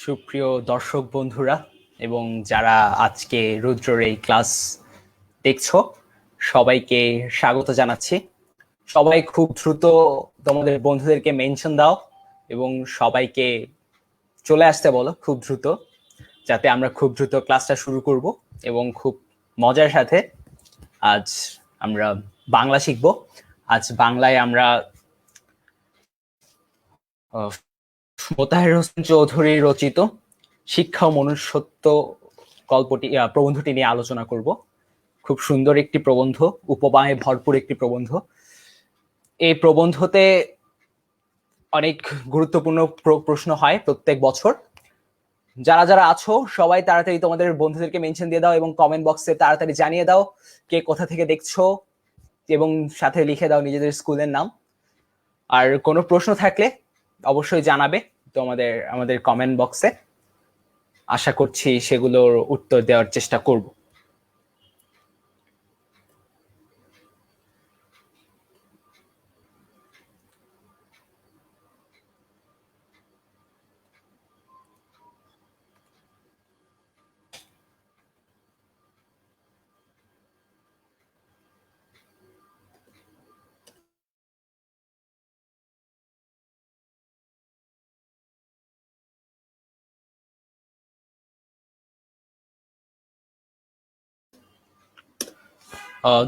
সুপ্রিয় দর্শক বন্ধুরা এবং যারা আজকে রুদ্রর এই ক্লাস দেখছো সবাইকে স্বাগত জানাচ্ছি। সবাই খুব দ্রুত তোমাদের বন্ধুদেরকে মেনশন দাও এবং সবাইকে চলে আসতে বলো খুব দ্রুত, যাতে আমরা খুব দ্রুত ক্লাসটা শুরু করব এবং খুব মজার সাথে আজ আমরা বাংলা শিখব। আজ বাংলায় আমরা মোতাহের হোসেন চৌধুরী রচিত শিক্ষা ও মনুষ্যত্ব প্রবন্ধটি নিয়ে আলোচনা করব। খুব সুন্দর একটি প্রবন্ধ, উপমায় ভরপুর একটি প্রবন্ধ। এই প্রবন্ধতে অনেক গুরুত্বপূর্ণ প্রশ্ন হয় প্রত্যেক বছর। যারা যারা আছো সবাই তাড়াতাড়ি তোমাদের বন্ধুদেরকে মেনশন দিয়ে দাও এবং কমেন্ট বক্সে তাড়াতাড়ি জানিয়ে দাও কে কোথা থেকে দেখছো এবং সাথে লিখে দাও নিজেদের স্কুলের নাম। আর কোনো প্রশ্ন থাকলে অবশ্যই জানাবে আমাদের কমেন্ট বক্সে। আশা করছি সেগুলোর উত্তর দেওয়ার চেষ্টা করব।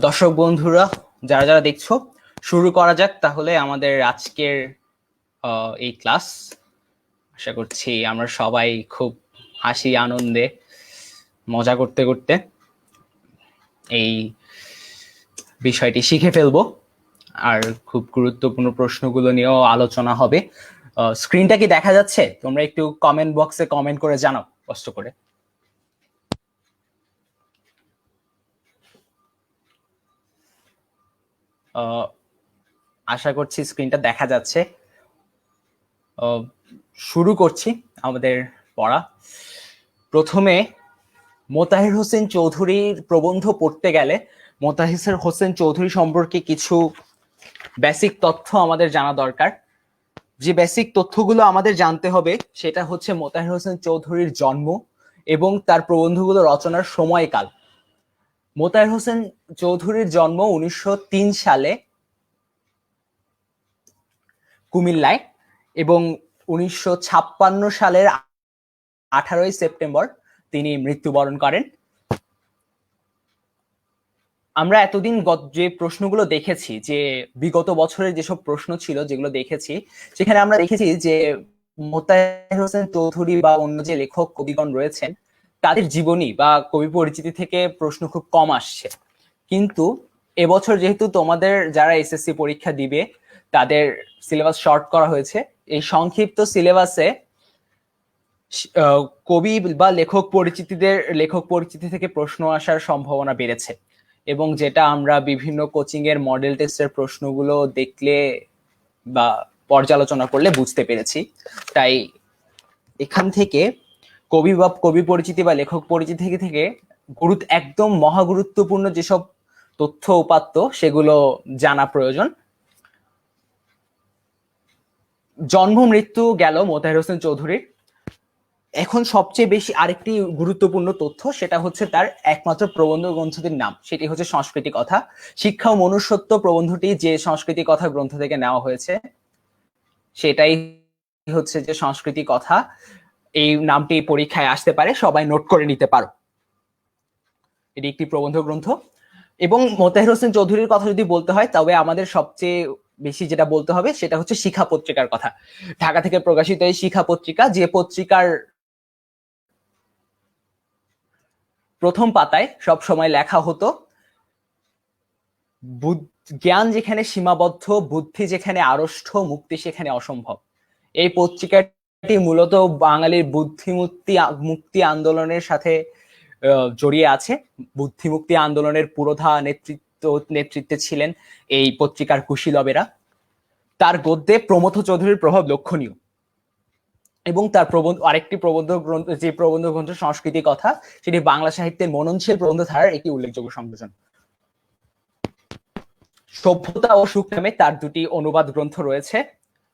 দর্শক বন্ধুরা যারা যারা দেখছো, শুরু করা যাক তাহলে আমাদের আজকের এই ক্লাস। আশা করছি আমরা সবাই খুব হাসি আনন্দে মজা করতে করতে এই বিষয়টি শিখে ফেলবো, আর খুব গুরুত্বপূর্ণ প্রশ্নগুলো নিয়েও আলোচনা হবে। স্ক্রিনটা কি দেখা যাচ্ছে? তোমরা একটু কমেন্ট বক্সে কমেন্ট করে জানাও কষ্ট করে। আশা করছি স্ক্রিনটা দেখা যাচ্ছে। শুরু করছি আমাদের পড়া। প্রথমে মোতাহের হোসেন চৌধুরীর প্রবন্ধ পড়তে গেলে মোতাহের হোসেন চৌধুরী সম্পর্কে কিছু বেসিক তথ্য আমাদের জানা দরকার। যে বেসিক তথ্যগুলো আমাদের জানতে হবে সেটা হচ্ছে মোতাহের হোসেন চৌধুরীর জন্ম এবং তার প্রবন্ধগুলো রচনার সময়কাল। মোতাহের হোসেন চৌধুরীর জন্ম 1903 সালে কুমিল্লায় এবং 1956 সালের 18 সেপ্টেম্বর তিনি মৃত্যুবরণ করেন। আমরা এতদিন যে প্রশ্নগুলো দেখেছি, যে বিগত বছরের যেসব প্রশ্ন ছিল যেগুলো দেখেছি, সেখানে আমরা দেখেছি যে মোতাহের হোসেন চৌধুরী বা অন্য যে লেখক কবিগণ রয়েছেন তাদের জীবনী বা কবি পরিচিতি থেকে প্রশ্ন খুব কম আসছে। কিন্তু এবছর যেহেতু তোমাদের যারা এসএসসি পরীক্ষা দিবে তাদের সিলেবাস শর্ট করা হয়েছে, এই সংক্ষিপ্ত সিলেবাসে কবি বা লেখক পরিচিতি থেকে প্রশ্ন আসার সম্ভাবনা বেড়েছে। এবং যেটা আমরা বিভিন্ন কোচিং এর মডেল টেস্টের প্রশ্নগুলো দেখলে বা পর্যালোচনা করলে বুঝতে পেরেছি। তাই এখান থেকে কবি পরিচিতি বা লেখক পরিচিতি থেকে একদম মহা গুরুত্বপূর্ণ যেসব তথ্য উপাত্ত সেগুলো জানা প্রয়োজন। জন্ম মৃত্যু গেল মোতাহের হোসেন চৌধুরীর। এখন সবচেয়ে বেশি আরেকটি গুরুত্বপূর্ণ তথ্য, সেটা হচ্ছে তার একমাত্র প্রবন্ধ গ্রন্থটির নাম, সেটি হচ্ছে সংস্কৃতি কথা। শিক্ষা ও মনুষ্যত্ব প্রবন্ধটি যে সংস্কৃতি কথা গ্রন্থ থেকে নেওয়া হয়েছে সেটাই হচ্ছে যে সংস্কৃতি কথা। এই নামটি পরীক্ষায় আসতে পারে, সবাই নোট করে নিতে পারো। এটি একটি প্রবন্ধ গ্রন্থ। এবং মোতাহের হোসেন চৌধুরীর কথা যদি বলতে হয় তবে আমাদের সবচেয়ে বেশি যেটা বলতে হবে সেটা হচ্ছে শিক্ষা পত্রিকার কথা। ঢাকা থেকে প্রকাশিত এই শিক্ষা পত্রিকা, যে পত্রিকার প্রথম পাতায় সব সময় লেখা হতো জ্ঞান যেখানে সীমাবদ্ধ, বুদ্ধি যেখানে আড়ষ্ট, মুক্তি সেখানে অসম্ভব। এই পত্রিকাটি মূলত বাঙালির মুক্তি আন্দোলনের সাথে জড়িয়ে আছে। বুদ্ধিমুক্তি আন্দোলনের পুরোধা নেতৃত্বে ছিলেন এই পত্রিকার কুশীলবেরা। তার গদ্যে প্রমথ চৌধুরীর প্রভাব লক্ষণীয় এবং তার আরেকটি প্রবন্ধ গ্রন্থ, যে প্রবন্ধ গ্রন্থ সংস্কৃতি কথা, সেটি বাংলা সাহিত্যের মননশীল প্রবন্ধ ধারার একটি উল্লেখযোগ্য সংযোজন। সভ্যতা ও সুখ নামে তার দুটি অনুবাদ গ্রন্থ রয়েছে।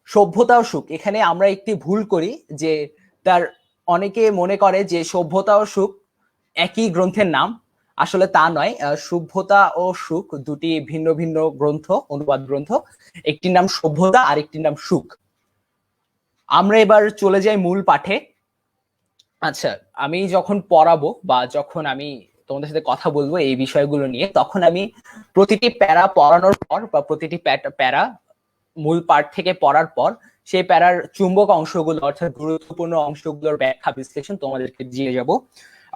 সভ্যতা ও সুখ, এখানে আমরা একটি ভুল করি যে তার অনেকে মনে করে যে সভ্যতা ও সুখ একই গ্রন্থের নাম, আসলে তা নয়। সভ্যতা ও সুখ দুটি ভিন্ন ভিন্ন গ্রন্থ, অনুবাদ গ্রন্থ। একটির নাম সভ্যতা আর একটির নাম সুখ। আমরা এবার চলে যাই মূল পাঠে। আচ্ছা, আমি যখন পড়াবো বা যখন আমি তোমাদের সাথে কথা বলবো এই বিষয়গুলো নিয়ে, তখন আমি প্রতিটি প্যারা পড়ানোর পর বা প্রতিটি প্যারা মূল পাঠ থেকে পড়ার পর সেই প্যারার চুম্বক অংশগুলো অর্থাৎ গুরুত্বপূর্ণ অংশগুলোর ব্যাখ্যা বিশ্লেষণ তোমাদেরকে দিয়ে যাব।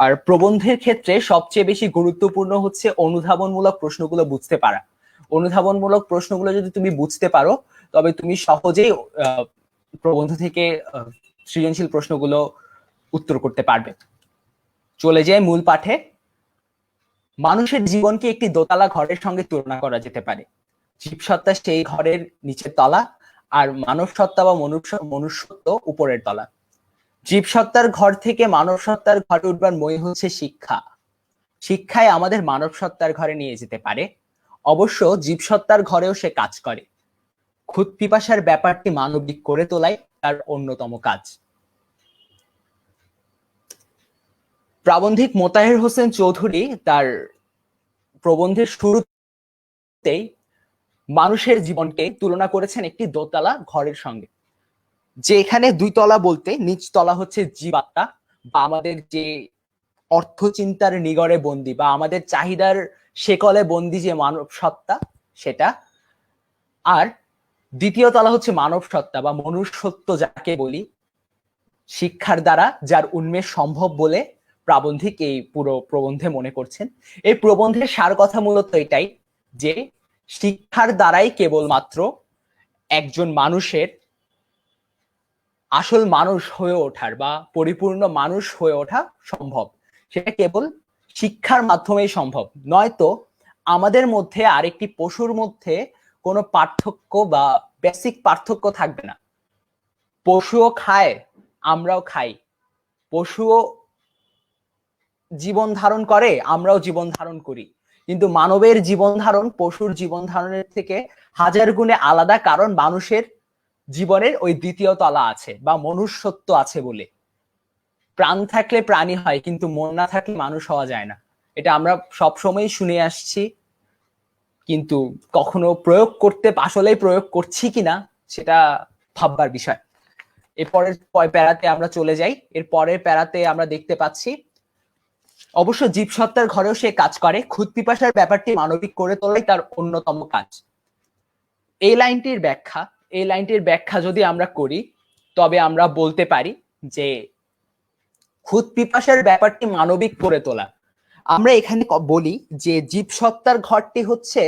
আর প্রবন্ধের ক্ষেত্রে সবচেয়ে বেশি গুরুত্বপূর্ণ হচ্ছে অনুধাবনমূলক প্রশ্নগুলো বুঝতে পারা। অনুধাবনমূলক প্রশ্নগুলো যদি তুমি বুঝতে পারো, তবে তুমি সহজেই প্রবন্ধ থেকে সৃজনশীল প্রশ্নগুলো উত্তর করতে পারবে। চলে যায় মূল পাঠে। মানুষের জীবনকে একটি দোতলা ঘরের সঙ্গে তুলনা করা যেতে পারে। জীবসত্তা সেই ঘরের নিচের তলা, আর মানব সত্তা বা মনুষ্যত্ব উপরের তলা। জীবসত্তার ঘর থেকে মানব সত্তার ঘরে উঠবার মই হচ্ছে শিক্ষা। শিক্ষায় আমাদের মানব সত্তার ঘরে নিয়ে যেতে পারে। অবশ্য জীবসত্তার ঘরেও সে কাজ করে। ক্ষুধ পিপাসার ব্যাপারটি মানবিক করে তোলাই তার অন্যতম কাজ। প্রাবন্ধিক মোতাহের হোসেন চৌধুরী তার প্রবন্ধের শুরুতেই মানুষের জীবনকে তুলনা করেছেন একটি দোতলা ঘরের সঙ্গে। যে এখানে দুই তলা বলতে নিচ তলা হচ্ছে জীবাত্মা বা আমাদের যে অর্থ চিন্তার নিগড়ে বন্দী বা আমাদের চাহিদার শেকলে বন্দী যে মানব সত্তা, সেটা। আর দ্বিতীয় তলা হচ্ছে মানব সত্তা বা মনুষ্যত্ব যাকে বলি, শিক্ষার দ্বারা যার উন্মেষ সম্ভব বলে প্রাবন্ধিক এই পুরো প্রবন্ধে মনে করছেন। এই প্রবন্ধের সার কথা মূলত এটাই যে শিক্ষার দ্বারাই কেবলমাত্র একজন মানুষের আসল মানুষ হয়ে ওঠার বা পরিপূর্ণ মানুষ হয়ে ওঠা সম্ভব। সেটা কেবল শিক্ষার মাধ্যমেই সম্ভব, নয়তো আমাদের মধ্যে আরেকটি পশুর মধ্যে কোনো পার্থক্য বা বেসিক পার্থক্য থাকবে না। পশুও খায়, আমরাও খাই। পশুও জীবন ধারণ করে, আমরাও জীবন ধারণ করি। কিন্তু মানবের জীবন ধারণ পশুর জীবন ধারণের থেকে হাজার গুণে আলাদা, কারণ মানুষের জীবনের ওই দ্বিতীয় তলা আছে বা মনুষ্যত্ব আছে বলে। প্রাণ থাকলে প্রাণী হয়, কিন্তু মন না থাকলে মানুষ হওয়া যায় না। এটা আমরা সবসময় শুনে আসছি, কিন্তু কখনো প্রয়োগ করতে আসলেই প্রয়োগ করছি কিনা সেটা ভাববার বিষয়। এরপরের প্যারাতে আমরা চলে যাই। এর পরের প্যারাতে আমরা দেখতে পাচ্ছি অবশ্য জীবসত্তার ঘরেও সে কাজ করে। ক্ষুধ পিপাসার ব্যাপারটি মানবিক করে তোলাই তার অন্যতম কাজ। এই লাইনটির ব্যাখ্যা যদি আমরা করি, তবে আমরা বলতে পারি যে ক্ষুধ পিপাসার ব্যাপারটি মানবিক করে তোলা। আমরা এখানে বলি যে জীবসত্তার ঘরটি হচ্ছে,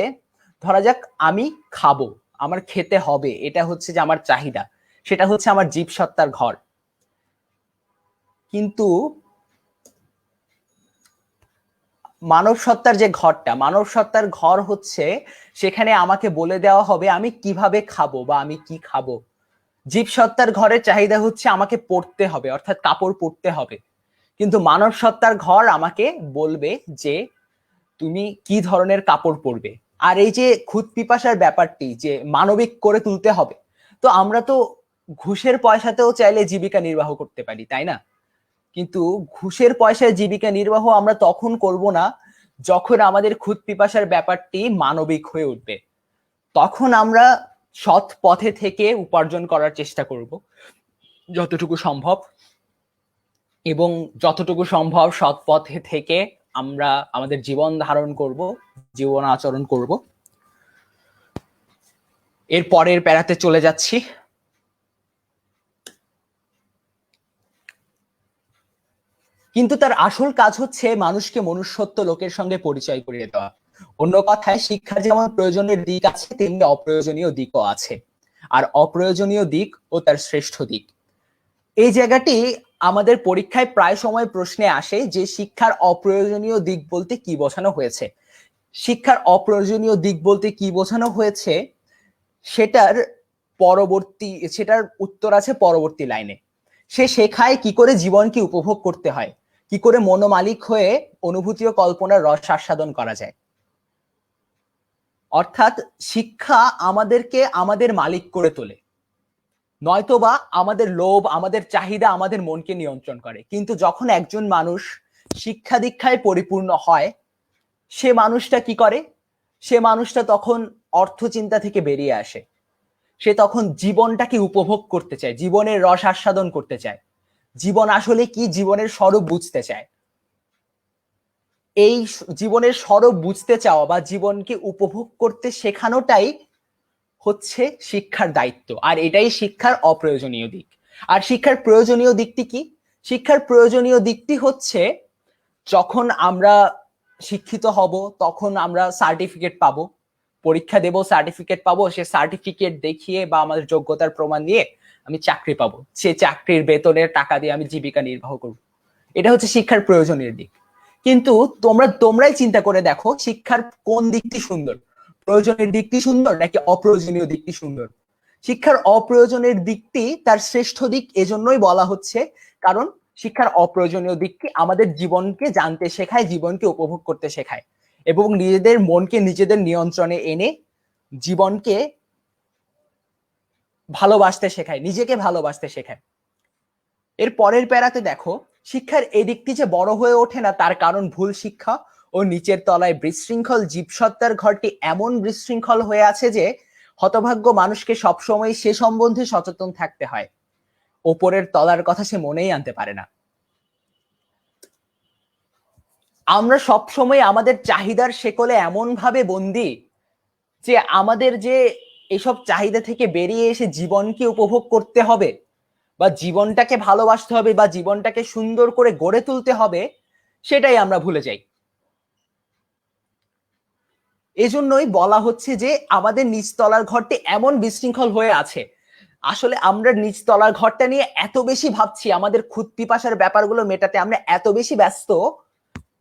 ধরা যাক আমি খাবো, আমার খেতে হবে, এটা হচ্ছে যে আমার চাহিদা, সেটা হচ্ছে আমার জীবসত্তার ঘর। কিন্তু মানব সত্তার যে ঘরটা, মানব সত্তার ঘর হচ্ছে সেখানে আমাকে বলে দেওয়া হবে আমি কিভাবে খাবো বা আমি কি খাবো। জীবসত্তার ঘরের চাহিদা হচ্ছে আমাকে পড়তে হবে, অর্থাৎ কাপড় পরতে হবে। কিন্তু মানব সত্তার ঘর আমাকে বলবে যে তুমি কি ধরনের কাপড় পরবে। আর এই যে ক্ষুধ পিপাসার ব্যাপারটি যে মানবিক করে তুলতে হবে, তো আমরা তো ঘুষের পয়সাতেও চাইলে জীবিকা নির্বাহ করতে পারি, তাই না? কিন্তু ঘুষের পয়সায় জীবিকা নির্বাহ আমরা তখন করব না যখন আমাদের ক্ষুধ পিপাসার ব্যাপারটি মানবিক হয়ে উঠবে। তখন আমরা সৎ পথে থেকে উপার্জন করার চেষ্টা করব যতটুকু সম্ভব, এবং যতটুকু সম্ভব সৎ পথে থেকে আমরা আমাদের জীবন ধারণ করব, জীবন আচরণ করব। এর পরের প্যারাতে চলে যাচ্ছি। কিন্তু তার আসল কাজ হচ্ছে মানুষকে মনুষ্যত্ব লোকের সঙ্গে পরিচয় করিয়ে দেওয়া। অন্য কথায়, শিক্ষার যেমন প্রয়োজনীয় দিক আছে, তেমনি অপ্রয়োজনীয় দিকও আছে। আর অপ্রয়োজনীয় দিক ও তার শ্রেষ্ঠ দিক। এই জায়গাটি আমাদের পরীক্ষায় প্রায় সময় প্রশ্নে আসে যে শিক্ষার অপ্রয়োজনীয় দিক বলতে কি বোঝানো হয়েছে। শিক্ষার অপ্রয়োজনীয় দিক বলতে কি বোঝানো হয়েছে সেটার উত্তর আছে পরবর্তী লাইনে। সে শেখায় কি করে জীবনকে উপভোগ করতে হয়, কি করে মনোমালিক হয়ে অনুভূতি ও কল্পনার রস আস্বাদন করা যায়। অর্থাৎ শিক্ষা আমাদেরকে আমাদের মালিক করে তোলে। নয়তোবা আমাদের লোভ, আমাদের চাহিদা আমাদের মনকে নিয়ন্ত্রণ করে। কিন্তু যখন একজন মানুষ শিক্ষা দীক্ষায় পরিপূর্ণ হয়, সে মানুষটা কি করে? সে মানুষটা তখন অর্থ চিন্তা থেকে বেরিয়ে আসে। সে তখন জীবনটাকে উপভোগ করতে চায়, জীবনের রস আস্বাদন করতে চায়, জীবন আসলে কি, জীবনের স্বরূপ বুঝতে চায়। এই জীবনের স্বরূপ বুঝতে চাওয়া বা জীবনকে উপভোগ করতে শেখানোটাই হচ্ছে শিক্ষার দায়িত্ব। আর এটাই শিক্ষার অপ্রয়োজনীয় দিক। আর শিক্ষার প্রয়োজনীয় দিকটি কি? শিক্ষার প্রয়োজনীয় দিকটি হচ্ছে, যখন আমরা শিক্ষিত হব তখন আমরা সার্টিফিকেট পাবো, পরীক্ষা দেব, সার্টিফিকেট পাবো, সে সার্টিফিকেট দেখিয়ে বা আমাদের যোগ্যতার প্রমাণ দিয়ে আমি চাকরি পাবো, সে চাকরির বেতনের টাকা দিয়ে আমি জীবিকা নির্বাহ করব। এটা হচ্ছে শিক্ষার প্রয়োজনীয় দিক। কিন্তু তোমরাই চিন্তা করে দেখো, শিক্ষার কোন দিকটি সুন্দর? প্রয়োজনের দিকটি সুন্দর নাকি অপ্রয়োজনীয় দিকটি সুন্দর? শিক্ষার অপ্রয়োজনের দিকটি তার শ্রেষ্ঠ দিক এজন্যই বলা হচ্ছে কারণ শিক্ষার অপ্রয়োজনীয় দিকটি আমাদের জীবনকে জানতে শেখায়, জীবনকে উপভোগ করতে শেখায় এবং নিজেদের মনকে নিজেদের নিয়ন্ত্রণে এনে জীবনকে ভালোবাসতে শেখায়, নিজেকে ভালোবাসতে শেখায়। এর পরের প্যারাতে দেখো, শিক্ষার এই দিকটি যে বড় হয়ে ওঠে না তার কারণ ভুল শিক্ষা ও নিচের তলায় বিশৃঙ্খল জীবসত্তার ঘরটি এমন বিশৃঙ্খল হয়ে আছে যে হতভাগ্য মানুষকে সবসময় সে সম্বন্ধে সচেতন থাকতে হয়, ওপরের তলার কথা সে মনেই আনতে পারে না। আমরা সবসময় আমাদের চাহিদার শেকলে এমন ভাবে বন্দী যে আমাদের যে এসব চাহিদা থেকে বেরিয়ে এসে জীবনকে উপভোগ করতে হবে বা জীবনটাকে ভালোবাসতে হবে বা জীবনটাকে সুন্দর করে গড়ে তুলতে হবে, সেটাই আমরা ভুলে যাই। এজন্যই বলা হচ্ছে যে আমাদের নিচতলার ঘরটি এমন বিশৃঙ্খল হয়ে আছে। আসলে আমরা নিচতলার ঘরটা নিয়ে এত বেশি ভাবছি, আমাদের ক্ষুধা পিপাসার ব্যাপারগুলো মেটাতে আমরা এত বেশি ব্যস্ত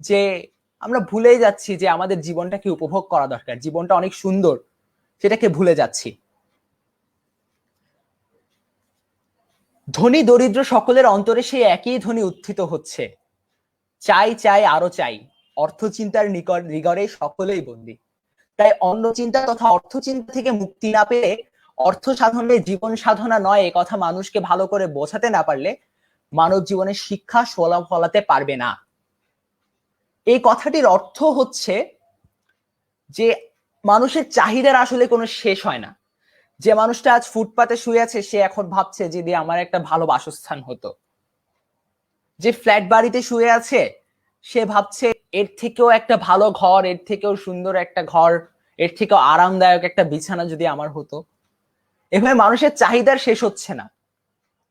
যে আমরা ভুলেই যাচ্ছি যে আমাদের জীবনটাকে উপভোগ করা দরকার, জীবনটা অনেক সুন্দর, সেটাকে ভুলে যাচ্ছি। ধনী দরিদ্র সকলের অন্তরে সেই একই ধ্বনি উত্থিত হচ্ছে, চাই চাই আরো চাই, অর্থ চিন্তার নিকট রিগরে সকলেই বন্দী। তাই অন্য চিন্তা তথা অর্থ চিন্তা থেকে মুক্তি না পেলে, অর্থ সাধনে জীবন সাধনা নয় এ কথা মানুষকে ভালো করে বোঝাতে না পারলে মানব জীবনের শিক্ষা ফলাতে পারবে না। এই কথাটির অর্থ হচ্ছে যে মানুষের চাহিদার আসলে কোনো শেষ হয় না। যে মানুষটা আজ ফুটপাতে শুয়ে আছে সে এখন ভাবছে যদি আমার একটা ভালো বাসস্থান হতো। যে ফ্ল্যাট বাড়িতে শুয়ে আছে সে ভাবছে এর থেকেও একটা ভালো ঘর, এর থেকেও সুন্দর একটা ঘর, এর থেকেও আরামদায়ক একটা বিছানা যদি আমার হতো। এভাবে মানুষের চাহিদার শেষ হচ্ছে না।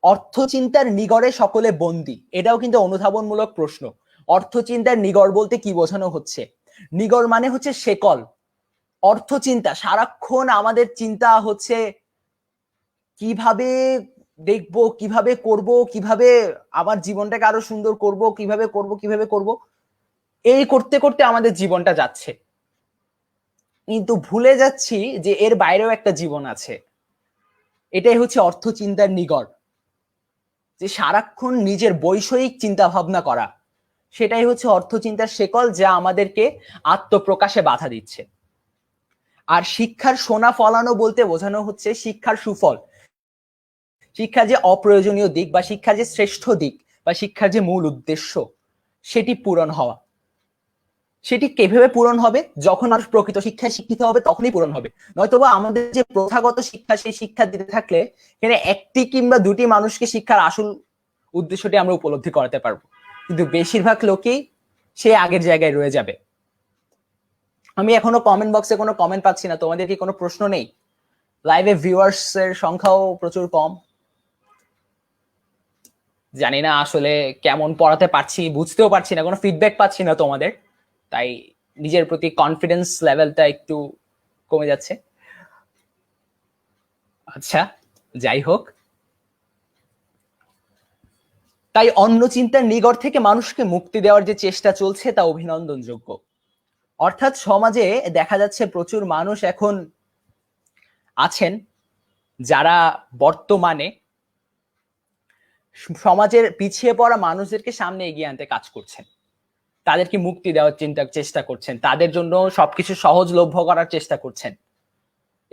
অর্থ চিন্তার নিগড়ে সকলে বন্দী, এটাও কিন্তু অনুধাবনমূলক প্রশ্ন। অর্থ চিন্তার নিগড় বলতে কি বোঝানো হচ্ছে? নিগড় মানে হচ্ছে শেকল। অর্থ চিন্তা, সারাক্ষণ আমাদের চিন্তা হচ্ছে কিভাবে দেখবো, কিভাবে করব, কিভাবে আমার জীবনটাকে আরো সুন্দর করব, কিভাবে করব কিভাবে করব, এই করতে করতে আমাদের জীবনটা যাচ্ছে। কিন্তু ভুলে যাচ্ছি যে এর বাইরেও একটা জীবন আছে। এটাই হচ্ছে অর্থ চিন্তার নিগড়, যে সারাক্ষণ নিজের বৈষয়িক চিন্তা ভাবনা করা, সেটাই হচ্ছে অর্থ চিন্তার শেকল যা আমাদেরকে আত্মপ্রকাশে বাধা দিচ্ছে। আর শিক্ষার সোনা ফলানো বলতে বোঝানো হচ্ছে শিক্ষার সুফল, শিক্ষার যে অপ্রয়োজনীয় দিক বা শিক্ষার যে শ্রেষ্ঠ দিক বা শিক্ষার যে মূল উদ্দেশ্য সেটি পূরণ হওয়া। সেটি কিভাবে পূরণ হবে? যখন মানুষ প্রকৃত শিক্ষায় শিক্ষিত হবে তখনই পূরণ হবে। নয়তোবা আমাদের যে প্রথাগত শিক্ষা, সেই শিক্ষা দিতে থাকলে এখানে একটি কিংবা দুটি মানুষকে শিক্ষার আসল উদ্দেশ্যটি আমরা উপলব্ধি করাতে পারবো, কিন্তু বেশিরভাগ লোকই সে আগের জায়গায় রয়ে যাবে। আমি এখনো কমেন্ট বক্সে কোনো কমেন্ট পাচ্ছি না। তোমাদের কি কোনো প্রশ্ন নেই? লাইভে ভিউয়ার্স এর সংখ্যাও প্রচুর কম। জানি না আসলে কেমন পড়াতে পারছি, বুঝতেও পারছি না, কোনো ফিডব্যাক পাচ্ছি না তোমাদের, তাই নিজের প্রতি কনফিডেন্স লেভেলটা একটু কমে যাচ্ছে। আচ্ছা, যাই হোক, তাই অন্য চিন্তার নিগড় থেকে মানুষকে মুক্তি দেওয়ার যে চেষ্টা চলছে তা অভিনন্দনযোগ্য। অর্থাৎ সমাজে দেখা যাচ্ছে প্রচুর মানুষ এখন আছেন যারা বর্তমানে সমাজের পিছিয়ে পড়া মানুষদেরকে সামনে এগিয়ে আনতে কাজ করছেন, তাদেরকে মুক্তি দেওয়ার চেষ্টা করছেন, তাদের জন্য সবকিছু সহজলভ্য করার চেষ্টা করছেন,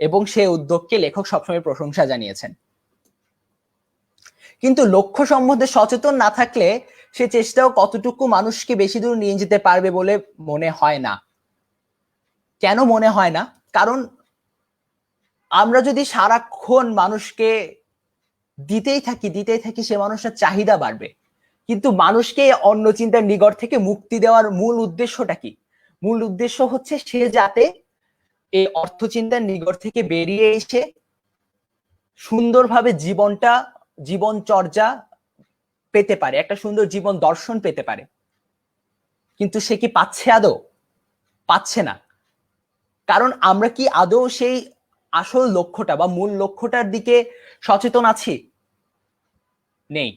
এবং সেই উদ্যোগকে লেখক সবসময় প্রশংসা জানিয়েছেন। কিন্তু লক্ষ্য সম্বন্ধে সচেতন না থাকলে সে চেষ্টাও কতটুকু মানুষকে বেশি দূর নিয়ে যেতে পারবে বলে মনে হয় না। কেন মনে হয় না? কারণ আমরা যদি সারাক্ষণ মানুষকে দিতেই থাকি সে মানুষের চাহিদা বাড়বে। কিন্তু মানুষকে অন্য চিন্তার নিগড় থেকে মুক্তি দেওয়ার মূল উদ্দেশ্যটা কি? মূল উদ্দেশ্য হচ্ছে সে যাতে এই অর্থ চিন্তার নিগড় থেকে বেরিয়ে এসে সুন্দরভাবে জীবনচর্যা পেতে পারে, একটা সুন্দর জীবন দর্শন পেতে পারে। কিন্তু সে কি পাচ্ছে? আদৌ পাচ্ছে না। কারণ আমরা কি আদৌ সেই আসল লক্ষ্যটা বা মূল লক্ষ্যটার দিকে সচেতন আছি? নেই।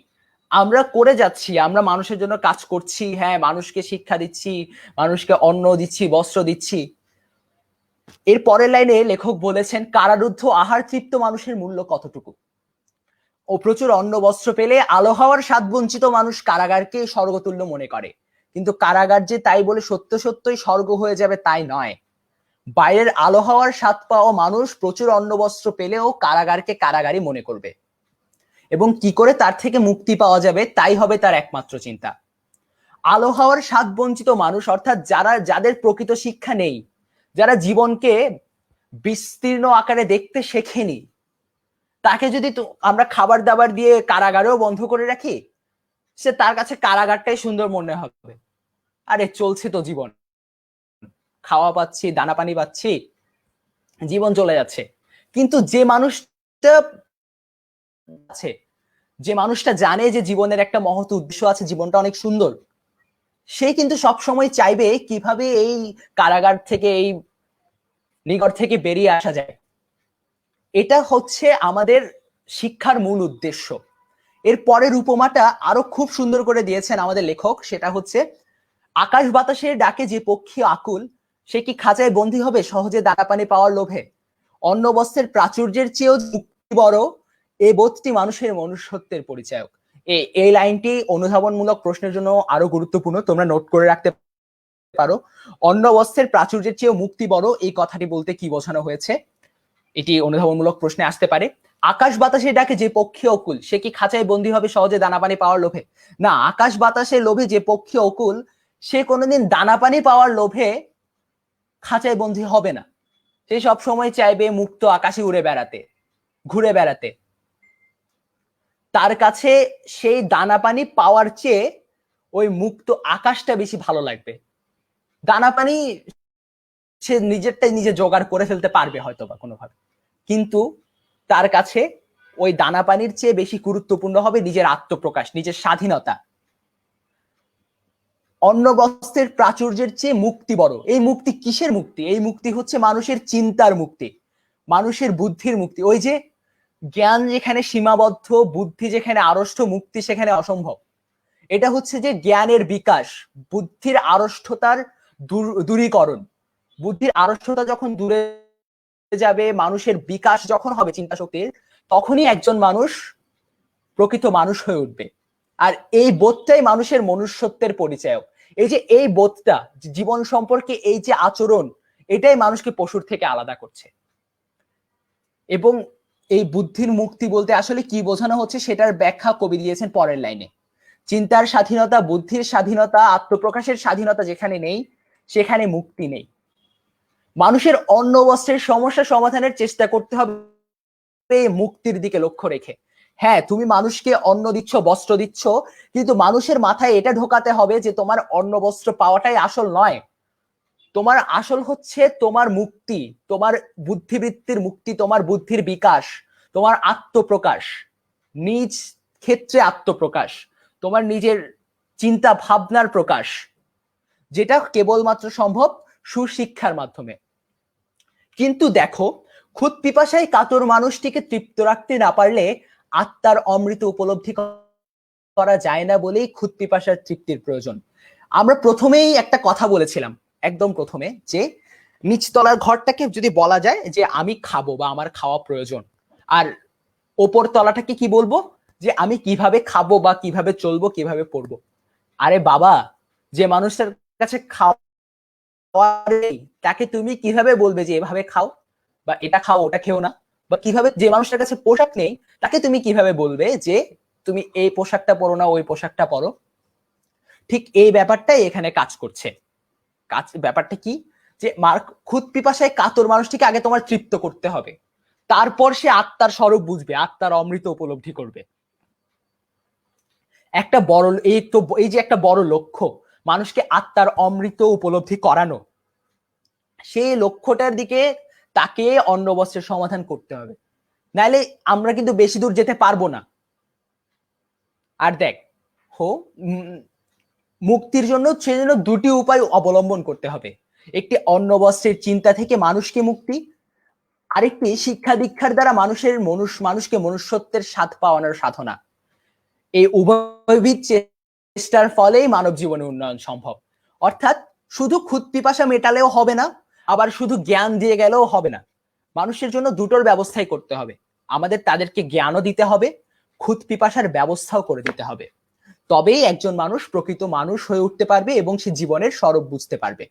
আমরা করে যাচ্ছি, আমরা মানুষের জন্য কাজ করছি, হ্যাঁ, মানুষকে শিক্ষা দিচ্ছি, মানুষকে অন্ন দিচ্ছি, বস্ত্র দিচ্ছি। এর পরের লাইনে লেখক বলেছেন, কারারুদ্ধ আহার তৃপ্ত মানুষের মূল্য কতটুকু? ও প্রচুর অন্ন বস্ত্র পেলে আলো হওয়ার স্বাদ বঞ্চিত মানুষ কারাগারকে স্বর্গতুল্য মনে করে। কিন্তু কারাগার যে তাই বলে সত্যই স্বর্গ হয়ে যাবে তাই নয়। বাইরের আলো হওয়ার স্বাদ পাওয়া মানুষ প্রচুর অন্ন বস্ত্র পেলেও কারাগারকে কারাগারই মনে করবে, এবং কি করে তার থেকে মুক্তি পাওয়া যাবে তাই হবে তার একমাত্র চিন্তা। আলো হওয়ার স্বাদ বঞ্চিত মানুষ অর্থাৎ যাদের প্রকৃত শিক্ষা নেই, যারা জীবনকে বিস্তীর্ণ আকারে দেখতে শেখেনি, তাকে যদি আমরা খাবার দাবার দিয়ে কারাগারেও বন্ধ করে রাখি, সে তার কাছে কারাগারটাই সুন্দর মনে হবে। আরে চলছে তো জীবন, খাওয়া পাচ্ছি, দানা পানি পাচ্ছি, জীবন চলে যাচ্ছে। কিন্তু যে মানুষটা আছে, যে মানুষটা জানে যে জীবনের একটা মহৎ উদ্দেশ্য আছে, জীবনটা অনেক সুন্দর, সে কিন্তু সবসময় চাইবে কিভাবে এই কারাগার থেকে, এই নিগড় থেকে বেরিয়ে আসা যায়। এটা হচ্ছে আমাদের শিক্ষার মূল উদ্দেশ্য। এর পরের উপমাটা আরো খুব সুন্দর করে দিয়েছেন আমাদের লেখক, সেটা হচ্ছে, আকাশ বাতাসের ডাকে যে পক্ষী আকুল, সে কি খাঁচায় বন্দী হবে সহজে দানা পানি পাওয়ার লোভে? অন্ন বস্ত্রের প্রাচুর্যের চেয়েও মুক্তি বড়, এই বোধটি মানুষের মনুষ্যত্বের পরিচায়ক। এই লাইনটি অনুধাবনমূলক প্রশ্নের জন্য আরো গুরুত্বপূর্ণ, তোমরা নোট করে রাখতে পারো। অন্ন বস্ত্রের প্রাচুর্যের চেয়েও মুক্তি বড়, এই কথাটি বলতে কি বোঝানো হয়েছে, এটি অনুধাবনমূলক প্রশ্নে আসতে পারে। আকাশ বাতাসের ডাকে যে পক্ষী অকুল, সে কি খাঁচায় বন্দী হবে সহজে দানা পানি পাওয়ার লোভে? না, আকাশ বাতাসের লোভে যে পক্ষী অকুল, সে কোনোদিন দানা পানি পাওয়ার লোভে খাঁচায় বন্দী হবে না। সে সব সময় চাইবে মুক্ত আকাশে উড়ে বেড়াতে, ঘুরে বেড়াতে। তার কাছে সেই দানা পানি পাওয়ার চেয়ে ওই মুক্ত আকাশটা বেশি ভালো লাগবে। দানা পানি সে নিজেরটাই নিজে জোগাড় করে ফেলতে পারবে হয়তো বা কোনোভাবে, কিন্তু তার কাছে ওই দানা পানির চেয়ে বেশি গুরুত্বপূর্ণ হবে নিজের আত্মপ্রকাশ, নিজের স্বাধীনতা। অন্ন বস্ত্রের প্রাচুর্যের চেয়ে মুক্তি বড়। এই মুক্তি কিসের মুক্তি? এই মুক্তি হচ্ছে মানুষের চিন্তার মুক্তি, মানুষের বুদ্ধির মুক্তি। ওই যে জ্ঞান যেখানে সীমাবদ্ধ, বুদ্ধি যেখানে আড়ষ্ট, মুক্তি সেখানে অসম্ভব। এটা হচ্ছে যে জ্ঞানের বিকাশ, বুদ্ধির আড়ষ্টতার দূরীকরণ। বুদ্ধির আড়ষ্টতা যখন দূরে যাবে, মানুষের বিকাশ যখন হবে চিন্তা শক্তির, তখনই একজন মানুষ প্রকৃত মানুষ হয়ে উঠবে। আর এই বোধটাই মানুষের মনুষ্যত্বের পরিচয়। এই যে এই বোধটা, জীবন সম্পর্কে এই যে আচরণ, এটাই মানুষকে পশুর থেকে আলাদা করছে। এবং এই বুদ্ধির মুক্তি বলতে আসলে কি বোঝানো হচ্ছে সেটার ব্যাখ্যা কবি দিয়েছেন পরের লাইনে। চিন্তার স্বাধীনতা, বুদ্ধির স্বাধীনতা, আত্মপ্রকাশের স্বাধীনতা যেখানে নেই, সেখানে মুক্তি নেই। মানুষের অন্ন বস্ত্রের সমস্যা সমাধানের চেষ্টা করতে হবে মুক্তির দিকে লক্ষ্য রেখে। হ্যাঁ, তুমি মানুষকে অন্ন দিচ্ছ, বস্ত্র দিচ্ছ, কিন্তু মানুষের মাথায় এটা ঢোকাতে হবে যে তোমার অন্ন বস্ত্র পাওয়াটাই আসল নয়। তোমার আসল হচ্ছে তোমার মুক্তি, তোমার বুদ্ধিবৃত্তির মুক্তি, তোমার বুদ্ধির বিকাশ, তোমার আত্মপ্রকাশ, নিজ ক্ষেত্রে আত্মপ্রকাশ, তোমার নিজের চিন্তা ভাবনার প্রকাশ, যেটা কেবলমাত্র সম্ভব সুশিক্ষার মাধ্যমে। কিন্তু দেখো, খুদ পিপাসায় কাতর মানুষটিকে তৃপ্ত রাখতে না পারলে আত্মার অমৃত উপলব্ধি করা যায় না বলেই খুদ পিপাসার তৃপ্তির প্রয়োজন। আমরা প্রথমেই একটা কথা বলেছিলাম, একদম প্রথমে, যে নিচতলার ঘরটাকে যদি বলা যায় যে আমি খাবো বা আমার খাওয়া প্রয়োজন, আর ওপর তলাটাকে কি বলবো, যে আমি কিভাবে খাবো বা কিভাবে চলবো, কিভাবে পড়বো। আরে বাবা, যে মানুষটার কাছে খাওয়া নেই, তাকে তুমি কিভাবে বলবে যে এভাবে খাও বা এটা খাও ওটা খেও না? বা কিভাবে, যে মানুষটার কাছে পোশাক নেই, তাকে তুমি কিভাবে বলবে যে তুমি এই পোশাকটা পরো না ওই পোশাকটা পরো, ঠিক এই ব্যাপারটাই এখানে কাজ করছে। ব্যাপারটা কি, যে খুদ পিপাসায় কাতর মানুষটিকে আগে তোমার তৃপ্ত করতে হবে, তারপর সে আত্মার স্বরূপ বুঝবে, আত্মার অমৃত উপলব্ধি করবে। একটা বড় এই যে একটা বড় লক্ষ্য, মানুষকে আত্মার অমৃত উপলব্ধি করানো, সেই লক্ষ্যটার দিকে তাকে অন্ন বস্ত্রের সমাধান করতে হবে, নাহলে আমরা কিন্তু বেশি দূর যেতে পারবো না। আর দেখ মুক্তির জন্য সেজন্য দুটি উপায় অবলম্বন করতে হবে, একটি অন্ন বস্ত্রের চিন্তা থেকে মানুষকে মুক্তি, আরেকটি শিক্ষা দীক্ষার দ্বারা মানুষকে মনুষ্যত্বের স্বাদ পাওয়ানোর সাধনা। এই উভয়বিধ চেষ্টার ফলেই মানব জীবনের উন্নয়ন সম্ভব। অর্থাৎ শুধু ক্ষুদ পিপাসা মেটালেও হবে না, আবার শুধু জ্ঞান দিয়ে গেলেও হবে না, মানুষের জন্য দুটোর ব্যবস্থাই করতে হবে। আমাদের তাদেরকে জ্ঞানও দিতে হবে, ক্ষুদ পিপাসার ব্যবস্থাও করে দিতে হবে, তবেই একজন মানুষ প্রকৃত মানুষ হয়ে উঠতে পারবে এবং সে জীবনের স্বরূপ বুঝতে পারবে।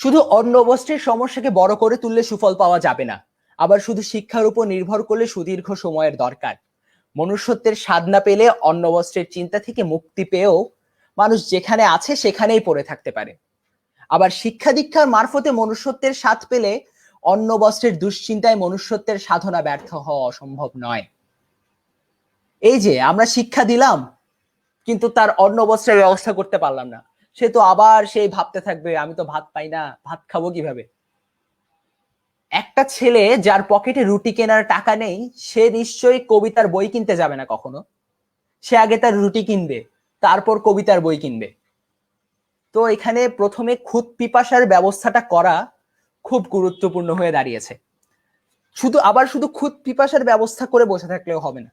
শুধু অন্ন বস্ত্রের সমস্যাকে বড় করে তুললে সুফল পাওয়া যাবে না, আবার শুধু শিক্ষার উপর নির্ভর করলে সুদীর্ঘ সময়ের দরকার। মনুষ্যত্বের স্বাদ না পেলে অন্ন বস্ত্রের চিন্তা থেকে মুক্তি পেয়েও মানুষ যেখানে আছে সেখানেই পড়ে থাকতে পারে। আবার শিক্ষা দীক্ষার মারফতে মনুষ্যত্বের স্বাদ পেলে অন্ন বস্ত্রের দুশ্চিন্তায় মনুষ্যত্বের সাধনা ব্যর্থ হওয়া অসম্ভব নয়। এই যে আমরা শিক্ষা দিলাম কিন্তু তার অন্ন বস্ত্রের ব্যবস্থা করতে পারলাম না, সে তো আবার সেই ভাবতে থাকবে আমি তো ভাত পাই না, ভাত খাবো কিভাবে। একটা ছেলে যার পকেটে রুটি কেনার টাকা নেই, সে নিশ্চয়ই কবিতার বই কিনতে যাবে না কখনো, সে আগে তার রুটি কিনবে, তারপর কবিতার বই কিনবে। তো এখানে প্রথমে ক্ষুদ পিপাসার ব্যবস্থাটা করা খুব গুরুত্বপূর্ণ হয়ে দাঁড়িয়েছে। শুধু ক্ষুদ পিপাসার ব্যবস্থা করে বসে থাকলেও হবে না,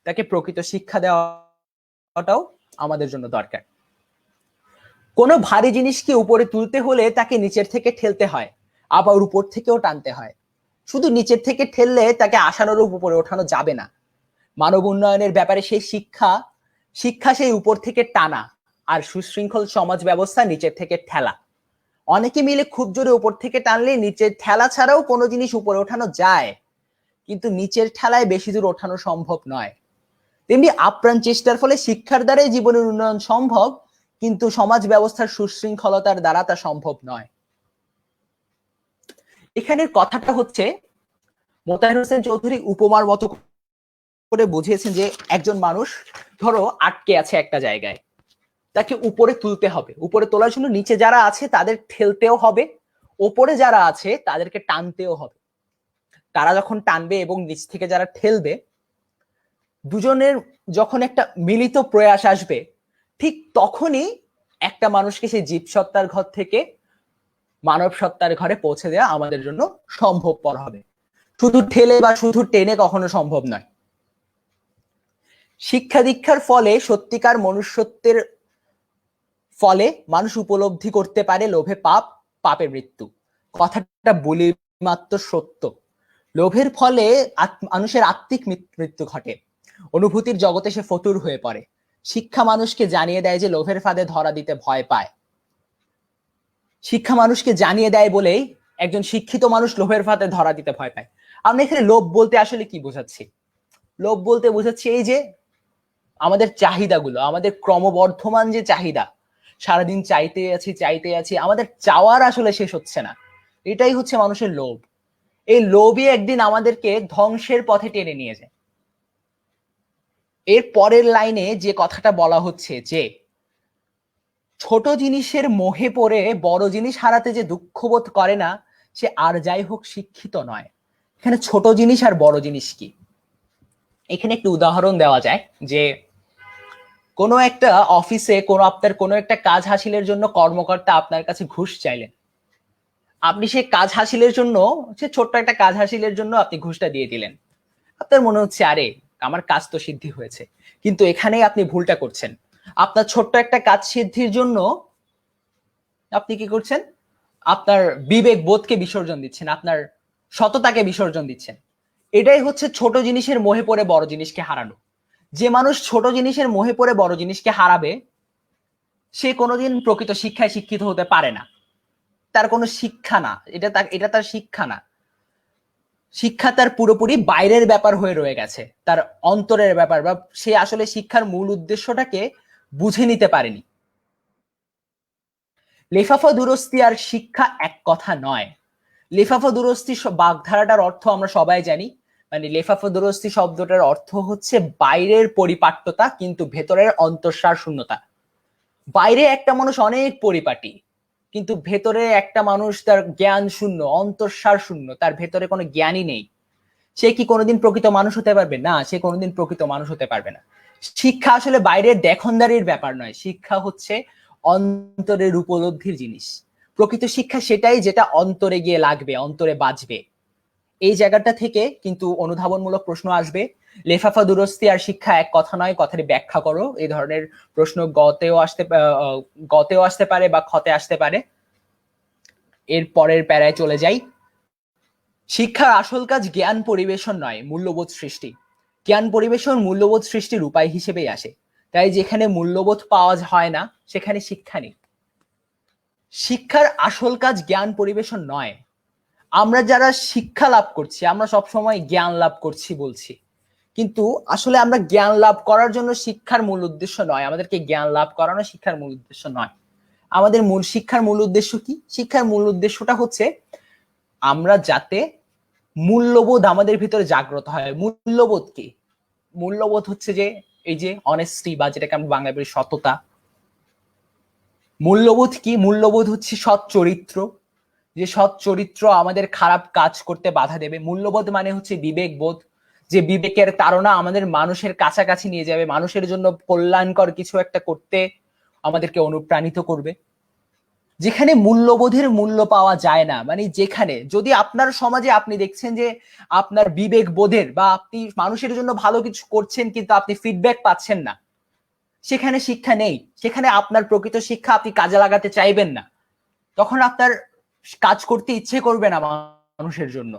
তাকে প্রকৃত শিক্ষা দেওয়াটাও আমাদের জন্য দরকার। কোনো ভারী জিনিসকে উপরে তুলতে হলে তাকে নিচের থেকে ঠেলতে হয়, আবার উপর থেকেও টানতে হয়। শুধু নিচের থেকে ঠেললে তাকে আশানুরূপ উপরে ওঠানো যাবে না। মানব উন্নয়নের ব্যাপারে সেই শিক্ষা সেই উপর থেকে টানা, আর সুশৃঙ্খল সমাজ ব্যবস্থা নিচের থেকে ঠেলা। অনেকে মিলে খুব জোরে উপর থেকে টানলে নিচের ঠেলা ছাড়াও কোনো জিনিস উপরে ওঠানো যায়, কিন্তু নিচের ঠেলায় বেশি দূর ওঠানো সম্ভব নয়। তেমনি আপ্রাণ চেষ্টার ফলে শিক্ষার দ্বারাই জীবনের উন্নয়ন সম্ভব, কিন্তু সমাজ ব্যবস্থার সুশৃঙ্খলতার দ্বারা তা সম্ভব নয়। এখানের কথাটা হচ্ছে মোতায়ের হোসেন চৌধুরী উপমার মতো করে বুঝিয়েছেন যে একজন মানুষ ধরো আটকে আছে একটা জায়গায়, তাকে উপরে তুলতে হবে, উপরে তোলার জন্য নিচে যারা আছে তাদের ঠেলতেও হবে, ওপরে যারা আছে তাদেরকে টানতেও হবে। তারা যখন টানবে এবং নিচ থেকে যারা ঠেলবে, দুজনের যখন একটা মিলিত প্রয়াস আসবে, ঠিক তখনই একটা মানুষকে সেই জীব সত্তার ঘর থেকে মানব সত্তার ঘরে পৌঁছে দেওয়া আমাদের জন্য সম্ভবপর হবে। শুধু ঠেলে বা শুধু টেনে কখনো সম্ভব নয়। শিক্ষা দীক্ষার ফলে সত্যিকার মনুষ্যত্বের ফলে মানুষ উপলব্ধি করতে পারে লোভে পাপ, পাপে মৃত্যু। কথাটা বলি মাত্র সত্য। লোভের ফলে মানুষের আত্মিক মৃত্যু ঘটে, অনুভূতির জগতে সে ফতুর হয়ে পড়ে। শিক্ষা মানুষকে জানিয়ে দেয় যে লোভের ফাঁদে ধরা দিতে ভয় পায়। শিক্ষা মানুষকে জানিয়ে দেয় বলেই একজন শিক্ষিত মানুষ লোভের ফাঁদে ধরা দিতে ভয় পায়। আমরা এখানে লোভ বলতে আসলে কি বোঝাচ্ছি? লোভ বলতে বোঝাচ্ছি এই যে আমাদের চাহিদাগুলো, আমাদের ক্রমবর্ধমান যে চাহিদা, সারাদিন চাইতে আছি, আমাদের চাওয়ার আসলে শেষ হচ্ছে না, এটাই হচ্ছে মানুষের লোভ। এই লোভই একদিন আমাদেরকে ধ্বংসের পথে টেনে নিয়ে যায়। এর পরের লাইনে যে কথাটা বলা হচ্ছে যে ছোট জিনিসের মোহে পড়ে বড় জিনিস হারাতে যে দুঃখবোধ করে না, সে আর যাই হোক শিক্ষিত নয়। এখানে ছোট জিনিস আর বড় জিনিস কি, এখানে একটু উদাহরণ দেওয়া যায় যে কোনো একটা অফিসে আপনার কোনো একটা কাজ হাসিলের জন্য কর্মকর্তা আপনার কাছে ঘুষ চাইলেন, আপনি সেই কাজ হাসিলের জন্য, সে ছোট্ট একটা কাজ হাসিলের জন্য আপনি ঘুষটা দিয়ে দিলেন। আপনার মনে হচ্ছে আরে আমার কাজ তো সিদ্ধি হয়েছে, কিন্তু এখানেই আপনি ভুলটা করছেন। আপনার ছোট্ট একটা কাজ সিদ্ধির জন্য আপনি কি করছেন? আপনার বিবেক বোধকে বিসর্জন দিচ্ছেন, আপনার সততাকে বিসর্জন দিচ্ছেন। এটাই হচ্ছে ছোট জিনিসের মোহে পড়ে বড় জিনিসকে হারানো। যে মানুষ ছোট জিনিসের মোহে পড়ে বড় জিনিসকে হারাবে, সে কোনোদিন প্রকৃত শিক্ষায় শিক্ষিত হতে পারে না। তার কোনো শিক্ষা না, এটা তার শিক্ষা না। শিক্ষা তার পুরোপুরি বাইরের ব্যাপার হয়ে রয়ে গেছে, তার অন্তরের ব্যাপার, বা সে আসলে শিক্ষার মূল উদ্দেশ্যটাকে বুঝে নিতে পারেনি। লেফাফা দুরস্তি আর শিক্ষা এক কথা নয়। লেফাফা দুরস্তি বাগধারাটার অর্থ আমরা সবাই জানি, মানে লেফাফা দুরস্তি শব্দটার অর্থ হচ্ছে বাইরের পরিপাট্যতা কিন্তু ভেতরের অন্তঃসার শূন্যতা। বাইরে একটা মানুষ অনেক পরিপাটি, কিন্তু ভেতরে একটা মানুষ তার জ্ঞান শূন্য, অন্তঃসার শূন্য, তার ভেতরে কোনো জ্ঞানই নেই। সে কি কোনোদিন প্রকৃত মানুষ হতে পারবে? না, সে কোনোদিন প্রকৃত মানুষ হতে পারবে না। শিক্ষা আসলে বাইরের দেখনদারির ব্যাপার নয়, শিক্ষা হচ্ছে অন্তরের উপলব্ধির জিনিস। প্রকৃত শিক্ষা সেটাই যেটা অন্তরে গিয়ে লাগবে, অন্তরে বাজবে। এই জায়গাটা থেকে কিন্তু অনুধাবনমূলক প্রশ্ন আসবে। লেফাফা দুরস্তি আর শিক্ষা এক কথা নয়, কথাটি ব্যাখ্যা করো। এই ধরনের প্রশ্ন গতেও আসতে পারে বা খতে আসতে পারে। এর পরের প্যারায় চলে যাই। শিক্ষার আসল কাজ জ্ঞান পরিবেশন নয়, মূল্যবোধ সৃষ্টি। জ্ঞান পরিবেশন মূল্যবোধ সৃষ্টির উপায় হিসেবেই আসে। তাই যেখানে মূল্যবোধ পাওয়া হয় না সেখানে শিক্ষা নেই। শিক্ষার আসল কাজ জ্ঞান পরিবেশন নয়। আমরা যারা শিক্ষা লাভ করছি আমরা সবসময় জ্ঞান লাভ করছি বলছি, কিন্তু আসলে আমরা জ্ঞান লাভ করার জন্য শিক্ষার মূল উদ্দেশ্য নয়, আমাদেরকে জ্ঞান লাভ করানো শিক্ষার মূল উদ্দেশ্য নয়। আমাদের শিক্ষার মূল উদ্দেশ্য কি? শিক্ষার মূল উদ্দেশ্যটা হচ্ছে আমরা যাতে মূল্যবোধ আমাদের ভিতরে জাগ্রত হয়। মূল্যবোধ কি? মূল্যবোধ হচ্ছে যে এই যে অনেস্টি, বা যেটাকে আমরা বাংলায় বলি সততা। মূল্যবোধ কি? মূল্যবোধ হচ্ছে সৎ চরিত্র, যে সৎ চরিত্র আমাদের খারাপ কাজ করতে বাধা দেবে। মূল্যবোধ মানে হচ্ছে বিবেকবোধ, যে বিবেকের তাড়না আমাদের মানুষের কাছাকাছি নিয়ে যাবে, মানুষের জন্য কল্যাণকর কিছু একটা করতে আমাদেরকে অনুপ্রাণিত করবে। যেখানে মূল্যবোধের মূল্য পাওয়া যায় না, মানে যেখানে যদি আপনার সমাজে আপনি দেখছেন যে আপনার বিবেক বোধের বা আপনি মানুষের জন্য ভালো কিছু করছেন কিন্তু আপনি ফিডব্যাক পাচ্ছেন না, সেখানে শিক্ষা নেই। সেখানে আপনার প্রকৃত শিক্ষা আপনি কাজে লাগাতে চাইবেন না, তখন আপনার কাজ করতে ইচ্ছে করবে না মানুষের জন্য।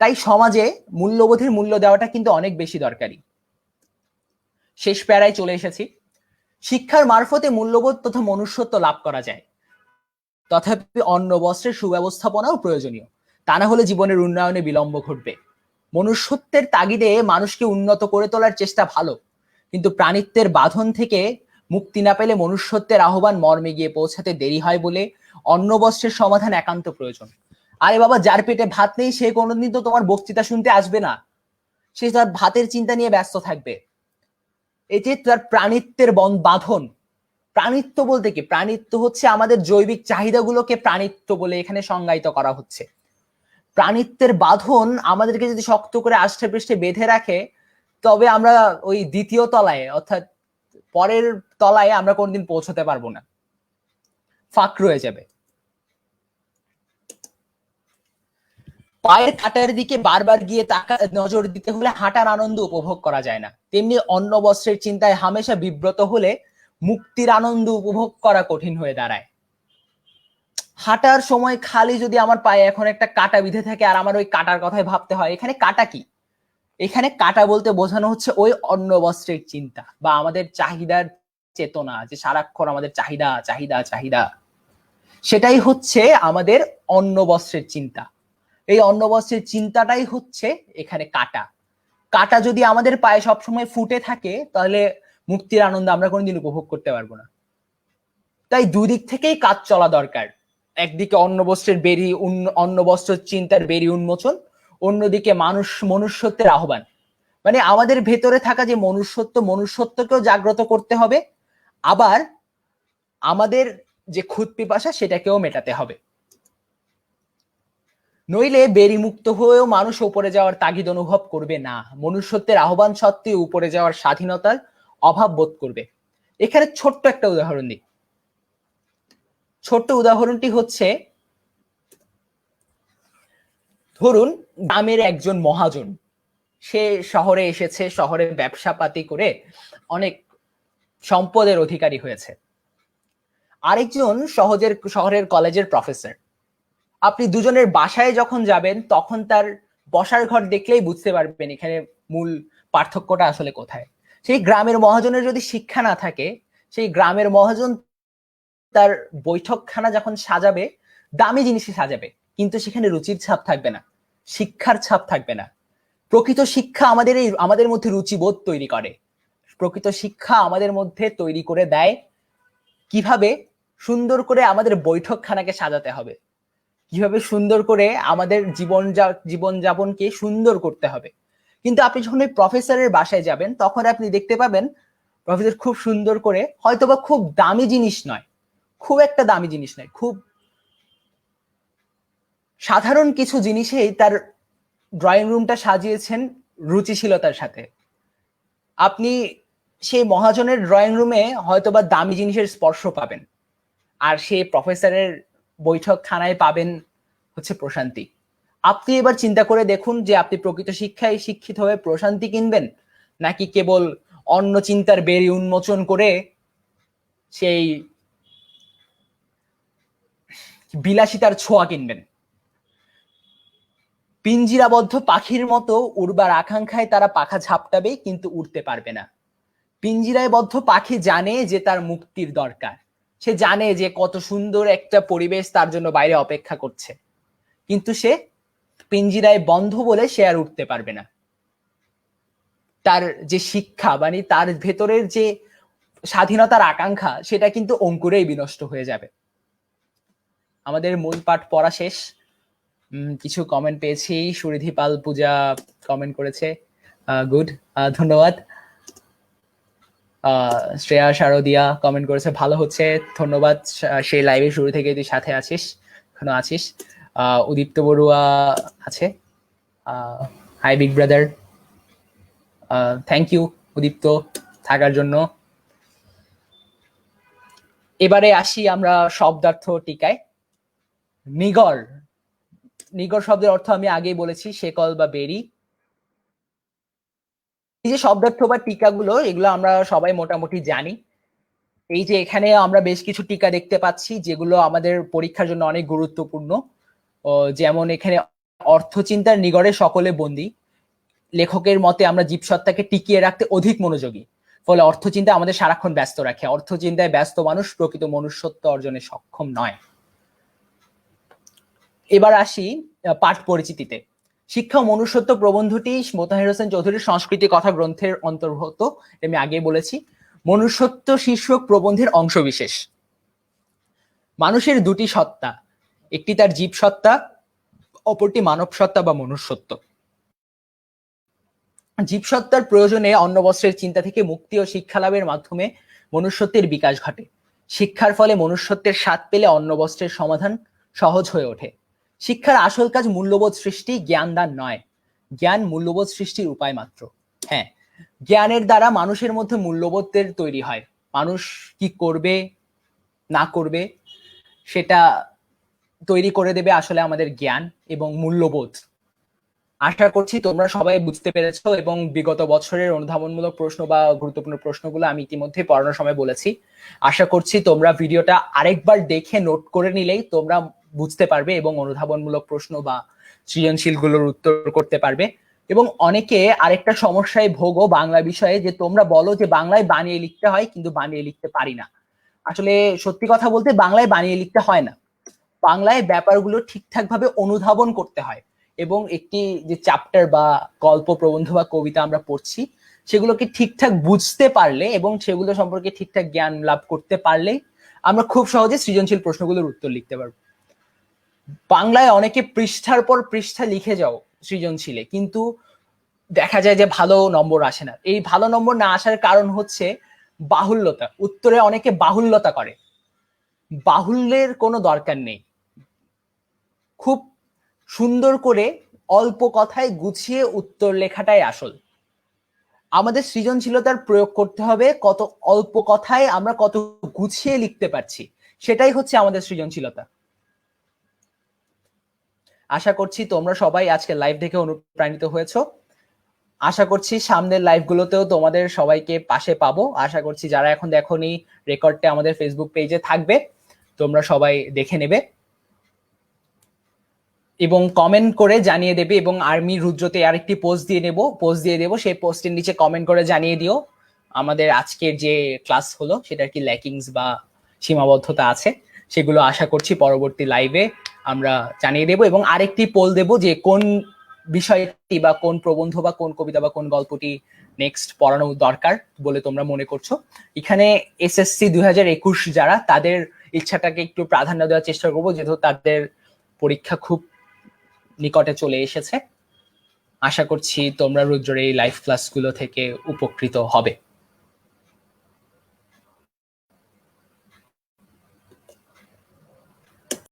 তাই সমাজে মূল্যবোধের মূল্য দেওয়াটা কিন্তু অনেক বেশি দরকারি। শেষ প্যারায় চলে এসেছি। শিক্ষার মারফতে মূল্যবোধ তথা মনুষ্যত্ব লাভ করা যায়, তথাপি অন্ন বস্ত্রের সুব্যবস্থাপনাও প্রয়োজনীয়। তা না হলে জীবনের উন্নয়নে বিলম্ব ঘটবে। মনুষ্যত্বের তাগিদে মানুষকে উন্নত করে তোলার চেষ্টা ভালো, কিন্তু প্রাণিত্বের বাঁধন থেকে মুক্তি না পেলে মনুষ্যত্বের আহ্বান মর্মে গিয়ে পৌঁছাতে দেরি হয় বলে অন্ন বস্ত্রের সমাধান একান্ত প্রয়োজন। আরে বাবা, যার পেটে ভাত নেই সে কোনোদিন তো তোমার বক্তৃতা শুনতে আসবে না, সে তার ভাতের চিন্তা নিয়ে ব্যস্ত থাকবে। এই যে তার প্রাণিত্বের বাঁধন। প্রাণিত্ব বলতে কি? প্রাণিত্ব হচ্ছে আমাদের জৈবিক চাহিদাগুলোকে প্রাণিত্ব বলে এখানে সংজ্ঞায়িত করা হচ্ছে। প্রাণিত্বের বাঁধন আমাদেরকে যদি শক্ত করে আষ্টে পৃষ্ঠে বেঁধে রাখে, তবে আমরা ওই দ্বিতীয় তলায় অর্থাৎ পরের তলায় আমরা কোনদিন পৌঁছতে পারবো না, ফাঁক রয়ে যাবে। পায়ের কাটার দিকে বারবার গিয়ে নজর দিতে হলে হাঁটার আনন্দ উপভোগ করা যায় না, তেমনি অন্ন বস্ত্রের চিন্তায় হামেশা বিব্রত হলে মুক্তির আনন্দ উপভোগ করা কঠিন হয়ে দাঁড়ায়। হাঁটার সময় খালি যদি আমার পায়ে এখন একটা কাটা বিঁধে থাকে আর আমার ওই কাটার কথাই ভাবতে হয়, এখানে কাটা কি? এখানে কাটা বলতে বোঝানো হচ্ছে ওই অন্ন বস্ত্রের চিন্তা বা আমাদের চাহিদার চেতনা, যে সারাক্ষণ আমাদের চাহিদা চাহিদা চাহিদা, সেটাই হচ্ছে আমাদের অন্ন বস্ত্রের চিন্তা। এই অন্ন বস্ত্রের চিন্তাটাই হচ্ছে এখানে কাটা। কাটা যদি আমাদের পায়ে সবসময় ফুটে থাকে তাহলে মুক্তির আনন্দ আমরা কোনোদিন উপভোগ করতে পারবো না। তাই দুদিক থেকেই কাজ চলা দরকার। একদিকে অন্ন বস্ত্রের অন্ন বস্ত্র চিন্তার বেরি উন্মোচন, অন্যদিকে মনুষ্যত্বের আহ্বান। মানে আমাদের ভেতরে থাকা যে মনুষ্যত্বকেও জাগ্রত করতে হবে, আবার আমাদের যে ক্ষুধ পিপাসা সেটাকেও মেটাতে হবে। নইলে বেরিমুক্ত হয়েও মানুষ উপরে যাওয়ার তাগিদ অনুভব করবে না, মনুষ্যত্বের আহ্বান সত্ত্বেও উপরে যাওয়ার স্বাধীনতার অভাব বোধ করবে। এখানে ছোট্ট একটা উদাহরণ দিই। ছোট্ট উদাহরণটি হচ্ছে, ধরুন গ্রামের একজন মহাজন, সে শহরে এসেছে, শহরে ব্যবসা পাতি করে অনেক সম্পদের অধিকারী হয়েছে। আরেকজন শহরের কলেজের প্রফেসর। আপনি দুজনের বাসায় যখন যাবেন তখন তার বসার ঘর দেখলেই বুঝতে পারবেন এখানে মূল পার্থক্যটা আসলে কোথায়। সেই গ্রামের মহাজনের যদি শিক্ষা না থাকে, সেই গ্রামের মহাজন তার বৈঠকখানা যখন সাজাবে দামি জিনিসে সাজাবে, কিন্তু সেখানে রুচির ছাপ থাকবে না। শিক্ষার ছাপ থাকবে না। প্রকৃত শিক্ষা আমাদের মধ্যে রুচিবোধ তৈরি করে। প্রকৃত শিক্ষা আমাদের মধ্যে তৈরি করে দেয় কিভাবে সুন্দর করে আমাদের বৈঠকখানাকে সাজাতে হবে, কিভাবে সুন্দর করে আমাদের জীবনযাপনকে সুন্দর করতে হবে। কিন্তু আপনি যখন ওই প্রফেসরের বাসায় যাবেন তখন আপনি দেখতে পাবেন প্রফেসর খুব সুন্দর করে, হয়তোবা খুব দামি জিনিস নয়, খুব একটা দামি জিনিস নয়, খুব সাধারণ কিছু জিনিসেই তার ড্রয়িং রুমটা সাজিয়েছেন রুচিশীলতার সাথে। আপনি সেই মহাজনের ড্রয়িং রুমে হয়তোবা দামি জিনিসের স্পর্শ পাবেন, আর সেই প্রফেসরের বৈঠকখানায় পাবেন হচ্ছে প্রশান্তি। আপনি এবার চিন্তা করে দেখুন যে আপনি প্রকৃত শিক্ষায় শিক্ষিত হয়ে প্রশান্তি কিনবেন, নাকি কেবল অন্য চিন্তার বেরি উন্মোচন করে সেই বিলাসিতার ছোঁয়া কিনবেন। পিঞ্জিরাবদ্ধ পাখির মতো উড়বার আকাঙ্ক্ষায় তারা পাখা ঝাপটাবে, কিন্তু উড়তে পারবে না। পিঞ্জিরায় বদ্ধ পাখি জানে যে তার মুক্তির দরকার, সে জানে যে কত সুন্দর একটা পরিবেশ তার জন্য বাইরে অপেক্ষা করছে, কিন্তু সে পিঞ্জিরায় বন্ধ বলে সে আর উঠতে পারবে না। তার যে শিক্ষা, মানে তার ভেতরের যে স্বাধীনতার আকাঙ্ক্ষা, সেটা কিন্তু অঙ্কুরেই বিনষ্ট হয়ে যাবে। আমাদের মূল পাঠ পড়া শেষ। কিছু কমেন্ট পেয়েছি। সুরিধি পাল পূজা কমেন্ট করেছে, গুড, ধন্যবাদ। শ্রেয়া শারদিয়া কমেন্ট করেছে, ভালো হচ্ছে, ধন্যবাদ। সেই লাইভে শুরু থেকে তুই সাথে আছিস, এখনো আছিস। উদীপ্ত বড়ুয়া আছে, hi big brother, thank you Udipta থাকার জন্য। এবারে আসি আমরা শব্দার্থ টিকায়। নিগর, নিগর শব্দের অর্থ আমি আগেই বলেছি, শেকল বা বেরি। এই যে শব্দার্থ বা টিকাগুলো, এগুলো আমরা সবাই মোটামুটি জানি। এই যে এখানে আমরা বেশ কিছু টিকা দেখতে পাচ্ছি যেগুলো আমাদের পরীক্ষার জন্য অনেক গুরুত্বপূর্ণ। যেমন এখানে অর্থচিন্তার নিগড়ে সকলে বন্দী। লেখকের মতে আমরা জীবসত্তাকে টিকিয়ে রাখতে অধিক মনোযোগী, ফলে অর্থচিন্তা আমাদের সারাক্ষণ ব্যস্ত রাখে। অর্থচিন্তায় ব্যস্ত মানুষ প্রকৃত মনুষ্যত্ব অর্জনে সক্ষম নয়। এবার আসি পাঠ পরিচিতিতে। শিক্ষা ও মনুষ্যত্ব প্রবন্ধটি মোতাহের হোসেন চৌধুরীর সংস্কৃতি কথা গ্রন্থের অন্তর্ভুক্ত, আমি আগে বলেছি। মনুষ্যত্ব শীর্ষক প্রবন্ধের অংশবিশেষ। মানুষের দুটি সত্তা, একটি তার জীব সত্তা, অপরটি মানব সত্তা বা মনুষ্যত্ব। জীবসত্তার প্রয়োজনে অন্ন বস্ত্রের চিন্তা থেকে মুক্তি ও শিক্ষা লাভের মাধ্যমে মনুষ্যত্বের বিকাশ ঘটে। শিক্ষার ফলে মনুষ্যত্বের স্বাদ পেলে অন্ন বস্ত্রের সমাধান সহজ হয়ে ওঠে। শিক্ষার আসল কাজ মূল্যবোধ সৃষ্টি, জ্ঞান দান নয়। জ্ঞান মূল্যবোধ সৃষ্টির উপায় মাত্র। হ্যাঁ, জ্ঞানের দ্বারা মানুষের মধ্যে মূল্যবোধের তৈরি হয়। মানুষ কি করবে না করবে সেটা তৈরি করে দেবে আসলে আমাদের জ্ঞান এবং মূল্যবোধ। আশা করছি তোমরা সবাই বুঝতে পেরেছো, এবং বিগত বছরের অনুধাবনমূলক প্রশ্ন বা গুরুত্বপূর্ণ প্রশ্নগুলো আমি ইতিমধ্যে পড়ানোর সময় বলেছি। আশা করছি তোমরা ভিডিওটা আরেকবার দেখে নোট করে নিলেই তোমরা বুঝতে পারবে এবং অনুধাবনমূলক প্রশ্ন বা সৃজনশীলগুলোর উত্তর করতে পারবে। এবং অনেকে আরেকটা সমস্যায় ভোগো বাংলা বিষয়ে, যে তোমরা বলো যে বাংলায় বানিয়ে লিখতে হয়, কিন্তু বানিয়ে লিখতে পারি না। আসলে সত্যি কথা বলতে বাংলায় বানিয়ে লিখতে হয় না, বাংলায় ব্যাপারগুলো ঠিকঠাক ভাবে অনুধাবন করতে হয়। এবং একটি যে চ্যাপ্টার বা গল্প, প্রবন্ধ বা কবিতা আমরা পড়ছি, সেগুলোকে ঠিকঠাক বুঝতে পারলে এবং সেগুলো সম্পর্কে ঠিকঠাক জ্ঞান লাভ করতে পারলে আমরা খুব সহজে সৃজনশীল প্রশ্নগুলোর উত্তর লিখতে পারবো। বাংলায় অনেকে পৃষ্ঠার পর পৃষ্ঠা লিখে যাও সৃজনশীলে, কিন্তু দেখা যায় যে ভালো নম্বর আসে না। এই ভালো নম্বর না আসার কারণ হচ্ছে বাহুল্যতা। উত্তরে অনেকে বাহুল্যতা করে, বাহুল্যের কোনো দরকার নেই। খুব সুন্দর করে অল্প কথায় গুছিয়ে উত্তর লেখাটাই আসল। আমাদের সৃজনশীলতার প্রয়োগ করতে হবে কত অল্প কথায় আমরা কত গুছিয়ে লিখতে পারছি, সেটাই হচ্ছে আমাদের সৃজনশীলতা। আশা করছি তোমরা সবাই আজকে লাইভ দেখে অনুপ্রাণিত হয়েছো। আশা করছি সামনের লাইভগুলোতেও তোমাদের সবাইকে পাশে পাবো। আশা করছি যারা এখন দেখোনি, রেকর্ডটা আমাদের ফেসবুক পেজে থাকবে, তোমরা সবাই দেখে নেবে এবং কমেন্ট করে জানিয়ে দেবে। এবং আর্মি রুদ্রতে আরেকটি পোস্ট দিয়ে দেবো, সেই পোস্টের নিচে কমেন্ট করে জানিয়ে দিও আমাদের আজকের যে ক্লাস হলো সেটার কি ল্যাকিংস বা সীমাবদ্ধতা আছে, সেগুলো আশা করছি পরবর্তী লাইভে আমরা জানিয়ে দেবো। এবং আরেকটি পোল দেবো যে কোন বিষয়টি বা কোন প্রবন্ধ বা কোন কবিতা বা কোন গল্পটি নেক্সট পড়ানো দরকার বলে তোমরা মনে করছো। এখানে এসএসসি 2021 যারা, তাদের ইচ্ছাটাকে একটু প্রাধান্য দেওয়ার চেষ্টা করবো, যেহেতু তাদের পরীক্ষা খুব নিকটে চলে এসেছে। আশা করছি তোমরা রুদ্রের এই লাইভ ক্লাসগুলো থেকে উপকৃত হবে।